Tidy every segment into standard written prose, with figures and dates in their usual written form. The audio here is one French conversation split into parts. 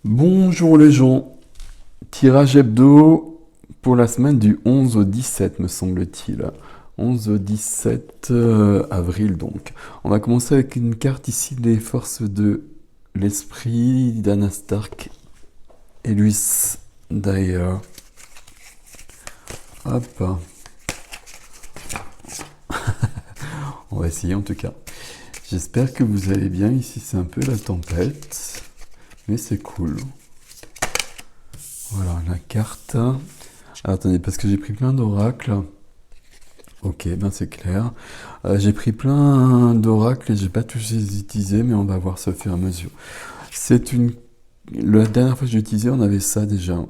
Bonjour les gens, tirage hebdo pour la semaine du 11 au 17 me semble-t-il. 11 au 17 avril donc. On va commencer avec une carte ici des forces de l'esprit d'Anna Stark et Luis d'ailleurs. Hop, on va essayer en tout cas. J'espère que vous allez bien, ici c'est un peu la tempête, mais c'est cool. Voilà la carte. Alors attendez, parce que j'ai pris plein d'oracles. Ok, ben c'est clair. J'ai pris plein d'oracles et j'ai pas tous les utilisés, mais on va voir ça au fur et à mesure. C'est une... La dernière fois que j'ai utilisé, on avait ça déjà.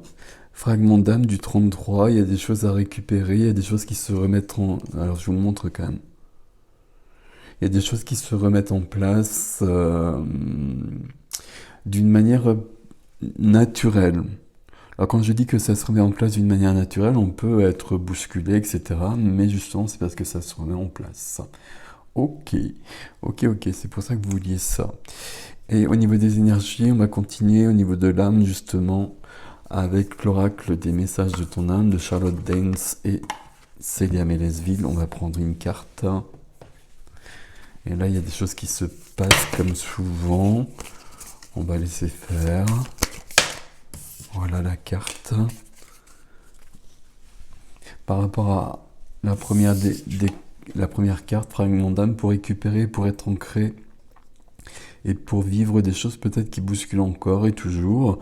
Fragment d'âme du 33, il y a des choses à récupérer, il y a des choses qui se remettent en... Alors je vous montre quand même. Il y a des choses qui se remettent en place d'une manière naturelle. Alors quand je dis que ça se remet en place d'une manière naturelle, on peut être bousculé, etc. Mais justement, c'est parce que ça se remet en place. Ok, ok, c'est pour ça que vous vouliez ça. Et au niveau des énergies, on va continuer au niveau de l'âme, justement, avec l'oracle des messages de ton âme de Charlotte Danes et Célia Mélesville. On va prendre une carte. Et là, il y a des choses qui se passent comme souvent. On va laisser faire. Voilà la carte. Par rapport à la première, la première carte, fragment d'âme, pour récupérer, pour être ancré et pour vivre des choses peut-être qui bousculent encore et toujours.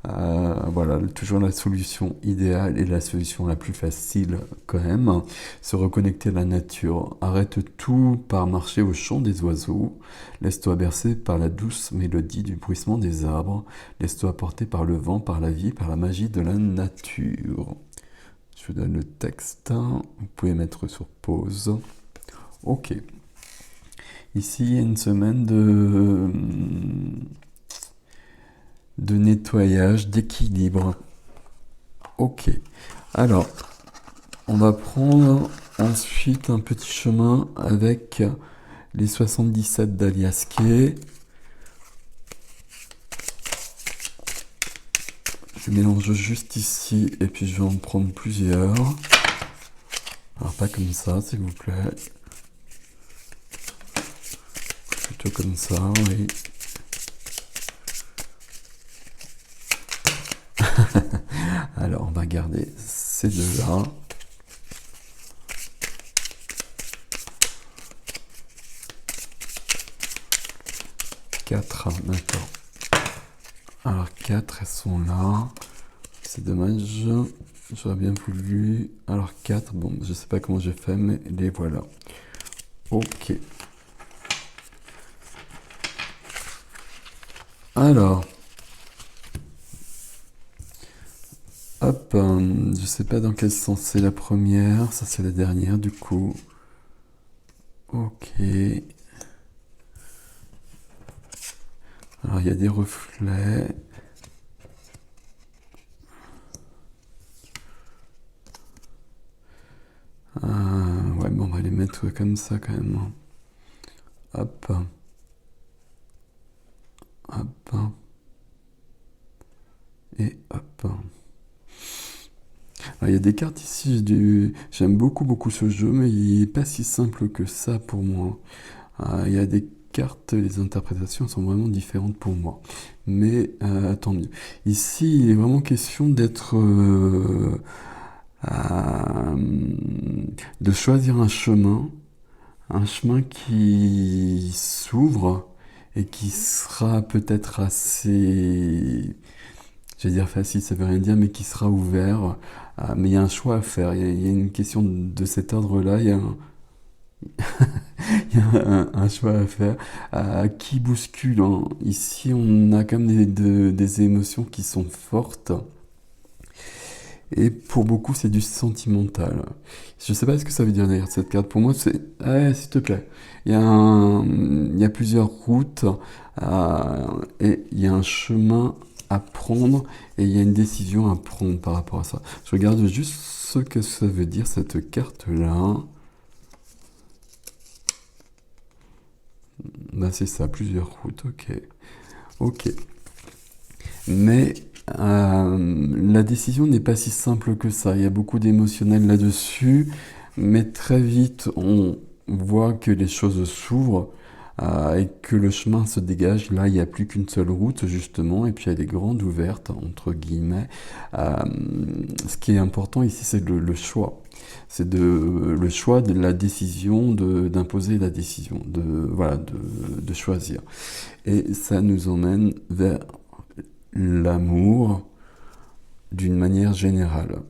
Voilà, toujours la solution idéale et la solution la plus facile quand même. Se reconnecter à la nature. Arrête tout par marcher au chant des oiseaux. Laisse-toi bercer par la douce mélodie du bruissement des arbres. Laisse-toi porter par le vent, par la vie, par la magie de la nature. Je vous donne le texte. Vous pouvez mettre sur pause. Ok. Ici, il y a une semaine de nettoyage, d'équilibre. Ok. Alors, on va prendre ensuite un petit chemin avec les 77 d'Aliasqué. Je mélange juste ici et puis je vais en prendre plusieurs. Alors pas comme ça, s'il vous plaît. Plutôt comme ça, oui. Alors on va garder ces deux-là. Quatre, d'accord. Alors 4, elles sont là. C'est dommage. J'aurais bien voulu. Alors 4, bon, je sais pas comment j'ai fait, mais les voilà. Ok. Alors. Hop, je sais pas dans quel sens c'est la première. Ça, c'est la dernière, du coup. Ok. Alors, il y a des reflets. Ouais, bon, on va les mettre comme ça quand même. Hop. Hop. Et hop. Alors, il y a des cartes ici. J'aime beaucoup ce jeu, mais il n'est pas si simple que ça pour moi. Il y a des cartes, les interprétations sont vraiment différentes pour moi. Mais tant mieux. Ici, il est vraiment question d'être... de choisir un chemin qui s'ouvre et qui sera peut-être assez, je vais dire facile, ça veut rien dire, mais qui sera ouvert. Mais il y a un choix à faire. Il y a une question de cet ordre-là. Il y a un choix à faire qui bouscule, hein. Ici, on a quand même des émotions qui sont fortes. Et pour beaucoup, c'est du sentimental. Je sais pas ce que ça veut dire d'ailleurs cette carte. Pour moi, c'est... Ah, s'il te plaît. Il y a plusieurs routes et il y a un chemin à prendre et il y a une décision à prendre par rapport à ça. Je regarde juste ce que ça veut dire cette carte-là. Bah c'est ça, plusieurs routes, ok. Ok. Mais la décision n'est pas si simple que ça. Il y a beaucoup d'émotionnel là-dessus, mais très vite on voit que les choses s'ouvrent et que le chemin se dégage. Là, il n'y a plus qu'une seule route, justement, et puis elle est grande ouverte, entre guillemets. Euh, Ce qui est important ici, c'est le choix. C'est le choix de la décision, d'imposer la décision, voilà, de choisir. Et ça nous emmène vers l'amour d'une manière générale.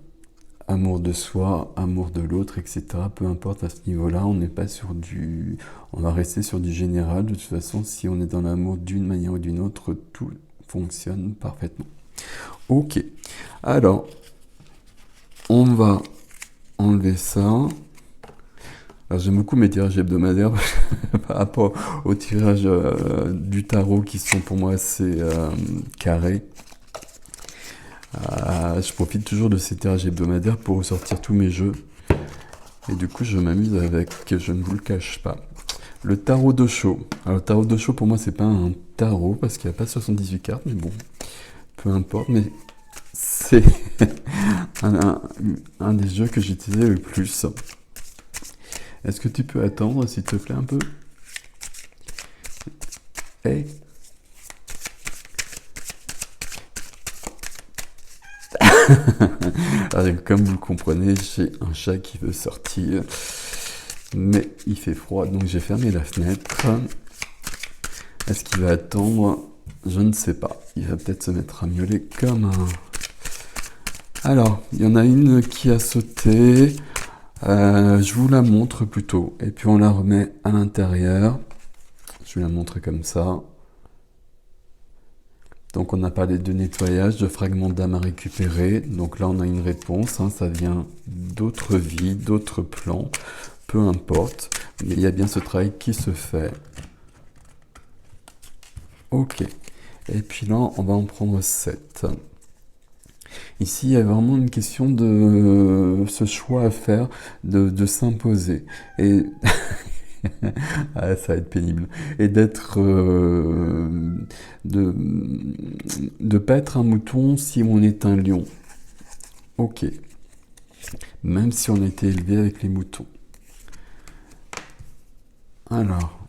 Amour de soi, amour de l'autre, etc. Peu importe à ce niveau-là, on n'est pas sur du... On va rester sur du général. De toute façon, si on est dans l'amour d'une manière ou d'une autre, tout fonctionne parfaitement. Ok. Alors, on va enlever ça. Alors, j'aime beaucoup mes tirages hebdomadaires par rapport aux tirages du tarot qui sont pour moi assez carrés. Je profite toujours de ces tirages hebdomadaires pour ressortir tous mes jeux. Et du coup, je m'amuse avec, je ne vous le cache pas. Le tarot d'Osho. Alors, le tarot d'Osho, pour moi, c'est pas un tarot parce qu'il n'y a pas 78 cartes, mais bon, peu importe. Mais c'est un des jeux que j'utilisais le plus. Est-ce que tu peux attendre, s'il te plaît, un peu? Hey. Alors, comme vous le comprenez, j'ai un chat qui veut sortir, mais il fait froid, donc j'ai fermé la fenêtre. Est-ce qu'il va attendre? Je ne sais pas. Il va peut-être se mettre à miauler comme un... Alors, il y en a une qui a sauté. Je vous la montre plutôt, et puis on la remet à l'intérieur. Je vous la montre comme ça. Donc on a parlé de nettoyage, de fragments d'âme à récupérer. Donc là on a une réponse, hein, ça vient d'autres vies, d'autres plans, peu importe. Mais il y a bien ce travail qui se fait. Ok. Et puis là on va en prendre 7. Ici il y a vraiment une question de ce choix à faire, de s'imposer. Et... ah, ça va être pénible. Et d'être... de pas être un mouton si on est un lion. Ok. Même si on a été élevé avec les moutons. Alors,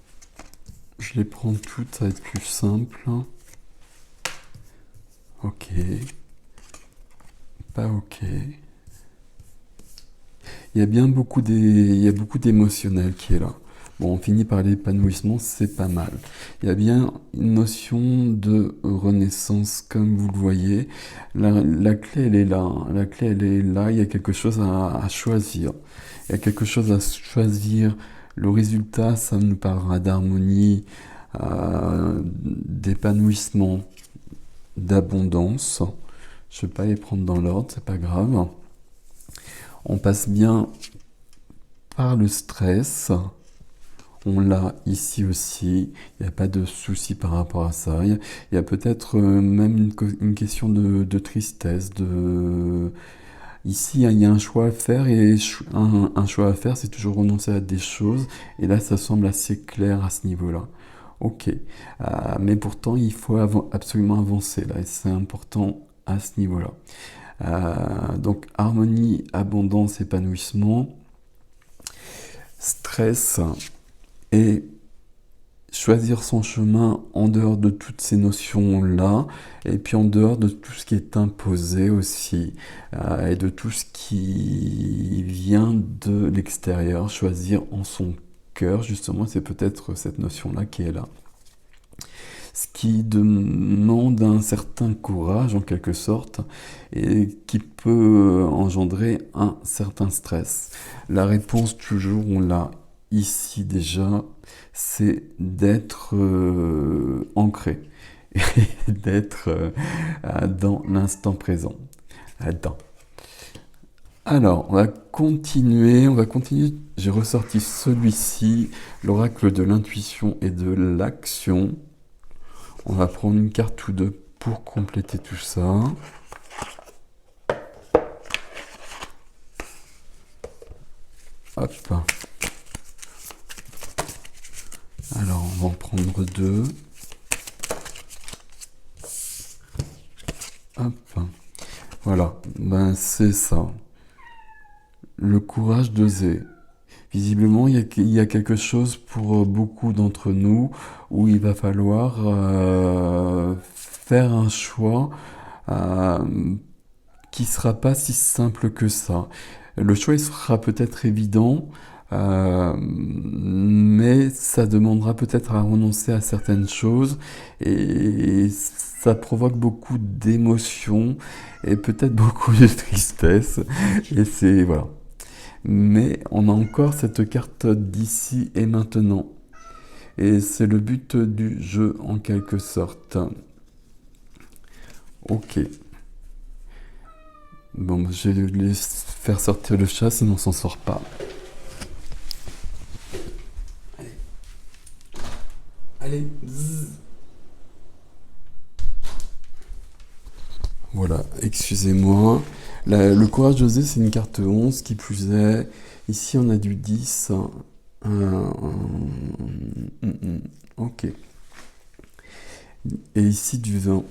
je les prends toutes, ça va être plus simple. Ok. Pas ok. Il y a bien beaucoup d'émotionnel qui est là. Bon, on finit par l'épanouissement, c'est pas mal. Il y a bien une notion de renaissance, comme vous le voyez. La clé, elle est là. Hein. La clé, elle est là. Il y a quelque chose à choisir. Il y a quelque chose à choisir. Le résultat, ça nous parlera d'harmonie, d'épanouissement, d'abondance. Je ne vais pas les prendre dans l'ordre, c'est pas grave. On passe bien par le stress. On l'a ici aussi, il n'y a pas de souci par rapport à ça. Il y a peut-être même une question de tristesse. Ici, il y a un choix à faire et un choix à faire, c'est toujours renoncer à des choses. Et là, ça semble assez clair à ce niveau-là. Ok, mais pourtant, il faut absolument avancer là, et c'est important à ce niveau-là. Donc, harmonie, abondance, épanouissement, stress... Et choisir son chemin en dehors de toutes ces notions-là, et puis en dehors de tout ce qui est imposé aussi, et de tout ce qui vient de l'extérieur, choisir en son cœur, justement, c'est peut-être cette notion-là qui est là. Ce qui demande un certain courage, en quelque sorte, et qui peut engendrer un certain stress. La réponse, toujours, on l'a ici déjà, c'est d'être ancré et d'être dans l'instant présent. Attends. Alors, on va continuer. J'ai ressorti celui-ci, l'oracle de l'intuition et de l'action. On va prendre une carte ou deux pour compléter tout ça. Hop. Alors, on va en prendre deux. Hop. Voilà, ben c'est ça. Le courage d'oser. Visiblement, il y a quelque chose pour beaucoup d'entre nous où il va falloir faire un choix euh, qui sera pas si simple que ça. Le choix il sera peut-être évident, mais ça demandera peut-être à renoncer à certaines choses et ça provoque beaucoup d'émotions et peut-être beaucoup de tristesse. Et c'est voilà. Mais on a encore cette carte d'ici et maintenant. Et c'est le but du jeu en quelque sorte. Ok. Bon, je vais laisser faire sortir le chat, sinon on s'en sort pas. Allez. Zzz. Voilà, excusez-moi. Le courage d'oser, c'est une carte 11 qui plus est. Ici, on a du 10. Ok. Et ici, du 20.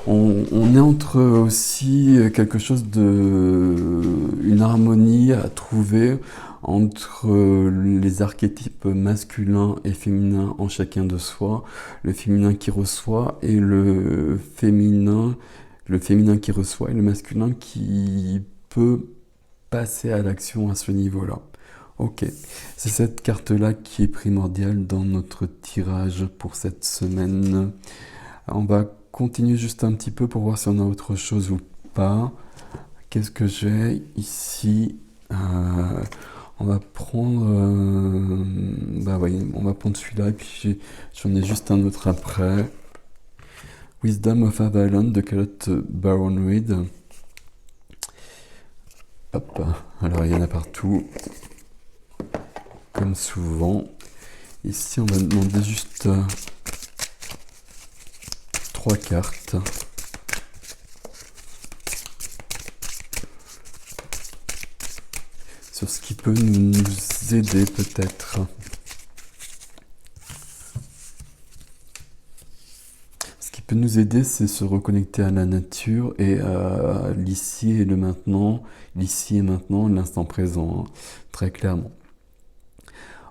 On est entre aussi quelque chose de... une harmonie à trouver entre les archétypes masculins et féminins en chacun de soi, le féminin qui reçoit et le féminin qui reçoit et le masculin qui peut passer à l'action à ce niveau-là. Ok, c'est cette carte-là qui est primordiale dans notre tirage pour cette semaine. On va continuer juste un petit peu pour voir si on a autre chose ou pas. Qu'est-ce que j'ai ici? On va prendre... bah oui, on va prendre celui-là et puis j'en ai juste un autre après. Wisdom of Avalon de Calotte Baron Reed. Hop, alors il y en a partout. Comme souvent. Ici on va demander juste 3 cartes. Sur ce qui peut nous aider peut-être. Ce qui peut nous aider, c'est se reconnecter à la nature et à l'ici et le maintenant, l'ici et maintenant, l'instant présent, hein, très clairement.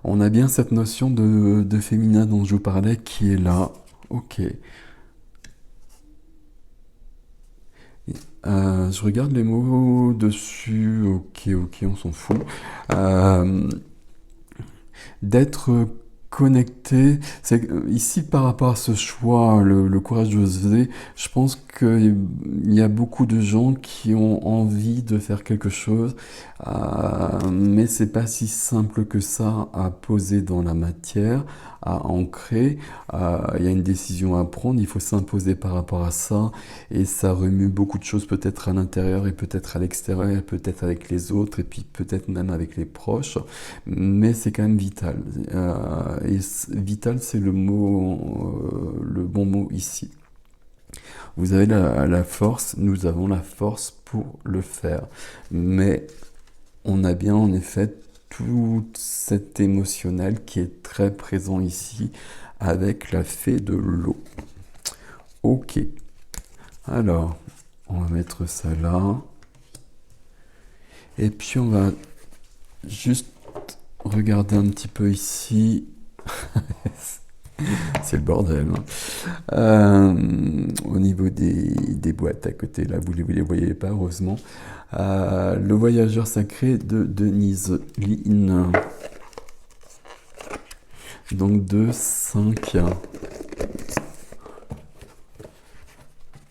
On a bien cette notion de féminin dont je vous parlais qui est là. Ok. Je regarde les mots dessus. Ok, on s'en fout. D'être connecté. C'est ici par rapport à ce choix, le courage d'oser, je pense qu'il y a beaucoup de gens qui ont envie de faire quelque chose, mais c'est pas si simple que ça à poser dans la matière, à ancrer. Il y a une décision à prendre, il faut s'imposer par rapport à ça, et ça remue beaucoup de choses peut-être à l'intérieur et peut-être à l'extérieur, et peut-être avec les autres, et puis peut-être même avec les proches, mais c'est quand même vital. Et vital, c'est le mot, le bon mot ici. Vous avez la force, nous avons la force pour le faire. Mais on a bien en effet tout cet émotionnel qui est très présent ici avec la fée de l'eau. Ok. Alors, on va mettre ça là. Et puis on va juste regarder un petit peu ici. C'est le bordel. Au niveau des boîtes à côté, là, vous ne les voyez pas, heureusement. Le voyageur sacré de Denise Lynn. Donc 2, 5.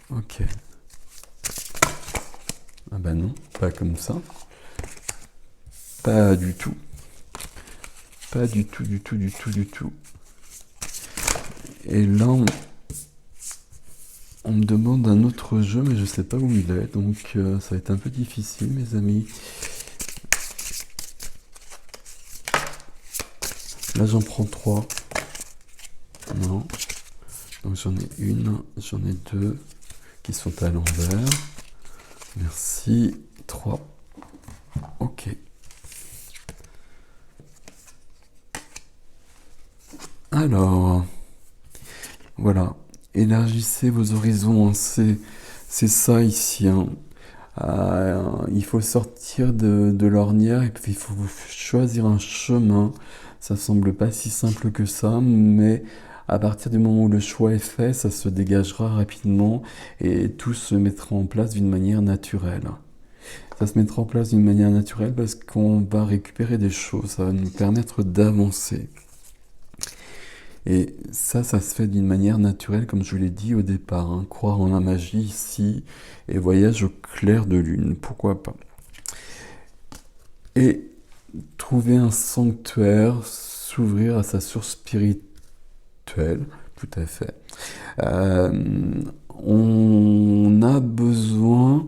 Ok. Ah bah non, pas comme ça. Pas du tout. Pas du tout, du tout, du tout, du tout. Et là, on me demande un autre jeu, mais je sais pas où il est, donc ça va être un peu difficile, mes amis. Là, j'en prends 3. Non. Donc j'en ai une, j'en ai 2 qui sont à l'envers. Merci. 3. Ok. Alors, voilà. élargissez vos horizons, hein. C'est ça ici, hein. Il faut sortir de l'ornière et puis il faut choisir un chemin. Ça semble pas si simple que ça, mais à partir du moment où le choix est fait, ça se dégagera rapidement et tout se mettra en place d'une manière naturelle. Ça se mettra en place d'une manière naturelle parce qu'on va récupérer des choses, ça va nous permettre d'avancer. Et ça se fait d'une manière naturelle, comme je vous l'ai dit au départ, hein. Croire en la magie ici et voyage au clair de lune, pourquoi pas. Et trouver un sanctuaire, s'ouvrir à sa source spirituelle, tout à fait. Euh, on a besoin,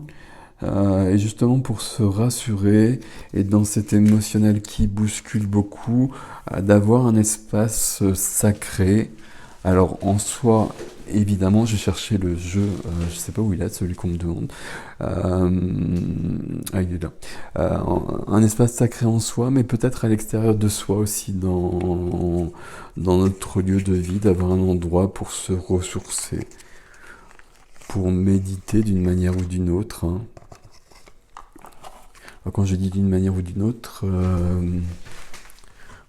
et justement pour se rassurer, et dans cet émotionnel qui bouscule beaucoup, d'avoir un espace sacré. Alors en soi, évidemment, j'ai cherché le jeu, je sais pas où il est, celui qu'on me demande. Il est là. Un espace sacré en soi, mais peut-être à l'extérieur de soi aussi, dans notre lieu de vie, d'avoir un endroit pour se ressourcer, pour méditer d'une manière ou d'une autre, hein. Quand je dis d'une manière ou d'une autre,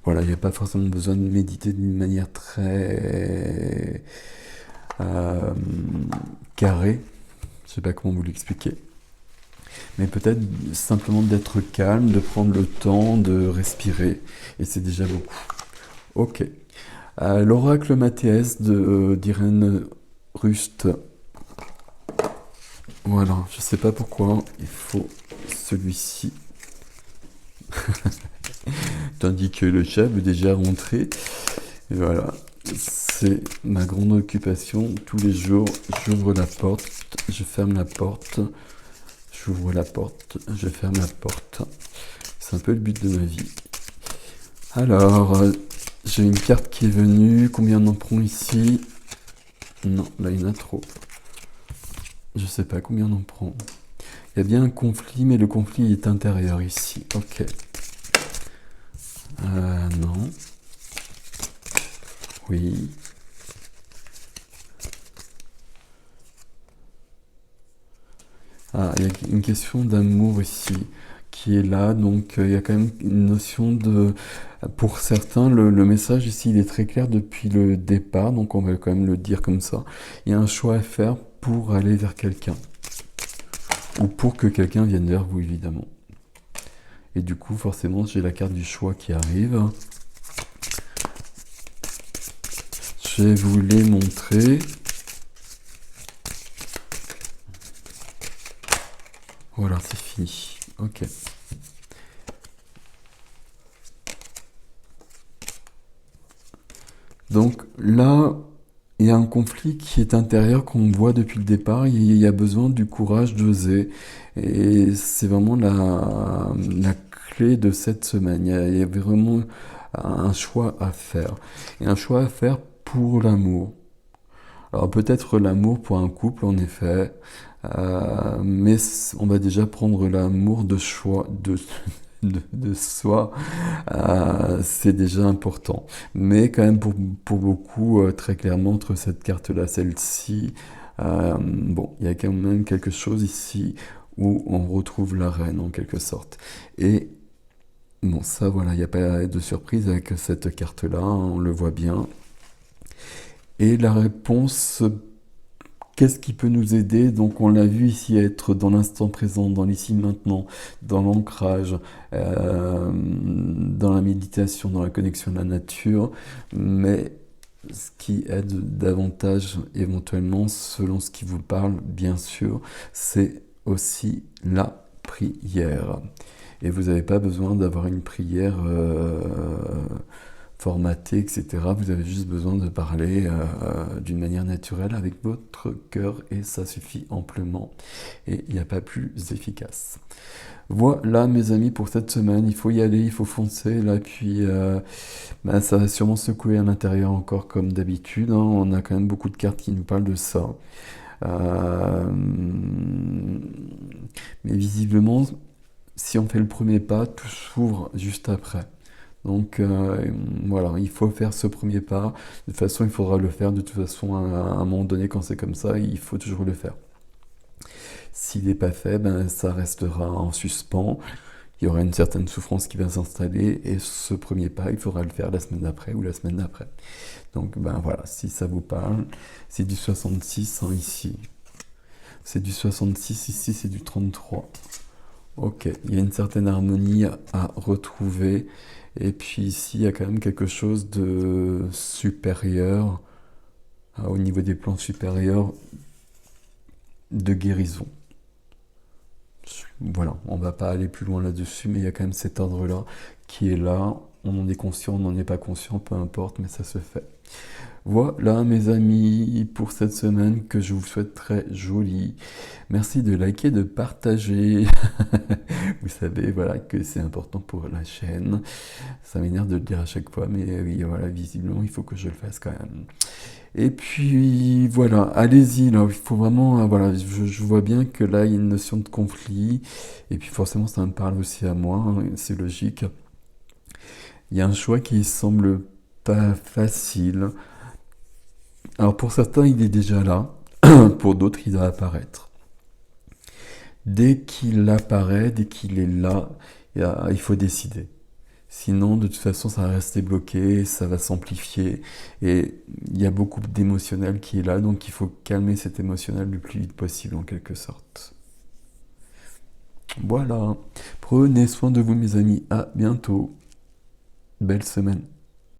voilà, il n'y a pas forcément besoin de méditer d'une manière très euh, carrée. Je sais pas comment vous l'expliquer. Mais peut-être simplement d'être calme, de prendre le temps, de respirer. Et c'est déjà beaucoup. Ok. L'oracle Mathéès d'Irène Rust. Voilà, je sais pas pourquoi il faut celui-ci. Tandis que le chat veut déjà rentrer. Et voilà, c'est ma grande occupation. Tous les jours, j'ouvre la porte, je ferme la porte, j'ouvre la porte, je ferme la porte. C'est un peu le but de ma vie. Alors, j'ai une carte qui est venue. Combien on en prend ici? Non, là il y en a trop. Je sais pas combien on en prend. Il y a bien un conflit, mais le conflit est intérieur ici. Ok. Non. Oui. Il y a une question d'amour ici qui est là, donc il y a quand même une notion de... Pour certains, le message ici, il est très clair depuis le départ, donc on va quand même le dire comme ça. Il y a un choix à faire pour aller vers quelqu'un. Ou pour que quelqu'un vienne vers vous, évidemment. Et du coup, forcément, j'ai la carte du choix qui arrive. Je vais vous les montrer. Voilà, c'est fini. Ok. Donc là, il y a un conflit qui est intérieur qu'on voit depuis le départ. Il y a besoin du courage d'oser. Et c'est vraiment la clé de cette semaine. Il y a vraiment un choix à faire. Et un choix à faire pour l'amour. Alors peut-être l'amour pour un couple, en effet. Mais on va déjà prendre l'amour de choix, de soi, c'est déjà important. Mais quand même pour beaucoup, très clairement, entre cette carte-là, celle-ci, bon, il y a quand même quelque chose ici où on retrouve la reine en quelque sorte. Et bon, ça voilà, il n'y a pas de surprise avec cette carte-là, hein, on le voit bien. Et la réponse, qu'est-ce qui peut nous aider? Donc on l'a vu ici, être dans l'instant présent, dans l'ici maintenant, dans l'ancrage, dans la méditation, dans la connexion à la nature, mais ce qui aide davantage éventuellement, selon ce qui vous parle, bien sûr, c'est aussi la prière. Et vous n'avez pas besoin d'avoir une prière formaté, etc. Vous avez juste besoin de parler d'une manière naturelle avec votre cœur et ça suffit amplement. Et il n'y a pas plus efficace. Voilà mes amis pour cette semaine, il faut y aller, il faut foncer là, puis ça va sûrement secouer à l'intérieur encore comme d'habitude, hein. On a quand même beaucoup de cartes qui nous parlent de ça. Mais visiblement, si on fait le premier pas, tout s'ouvre juste après. Donc voilà, il faut faire ce premier pas. De toute façon, il faudra le faire. De toute façon, à un moment donné, quand c'est comme ça, il faut toujours le faire. S'il n'est pas fait, ben, ça restera en suspens. Il y aura une certaine souffrance qui va s'installer et ce premier pas, il faudra le faire la semaine d'après ou la semaine d'après. Donc ben voilà, si ça vous parle, c'est du 66 hein, ici. C'est du 66, ici c'est du 33. Ok, il y a une certaine harmonie à retrouver. Et puis ici, il y a quand même quelque chose de supérieur, au niveau des plans supérieurs, de guérison. Voilà, on va pas aller plus loin là-dessus, mais il y a quand même cet ordre-là qui est là. On en est conscient, on n'en est pas conscient, peu importe, mais ça se fait. Voilà mes amis pour cette semaine que je vous souhaite très jolie. Merci de liker, de partager. Vous savez voilà que c'est important pour la chaîne. Ça m'énerve de le dire à chaque fois, mais oui voilà, visiblement il faut que je le fasse quand même. Et puis voilà, allez-y là, il faut vraiment, voilà, je vois bien que là il y a une notion de conflit, et puis forcément ça me parle aussi à moi, hein, c'est logique. Il y a un choix qui semble pas facile. Alors pour certains il est déjà là, pour d'autres il va apparaître. Dès qu'il apparaît, dès qu'il est là, il faut décider. Sinon, de toute façon, ça va rester bloqué, ça va s'amplifier. Et il y a beaucoup d'émotionnel qui est là, donc il faut calmer cet émotionnel le plus vite possible, en quelque sorte. Voilà. Prenez soin de vous, mes amis. À bientôt. Belle semaine.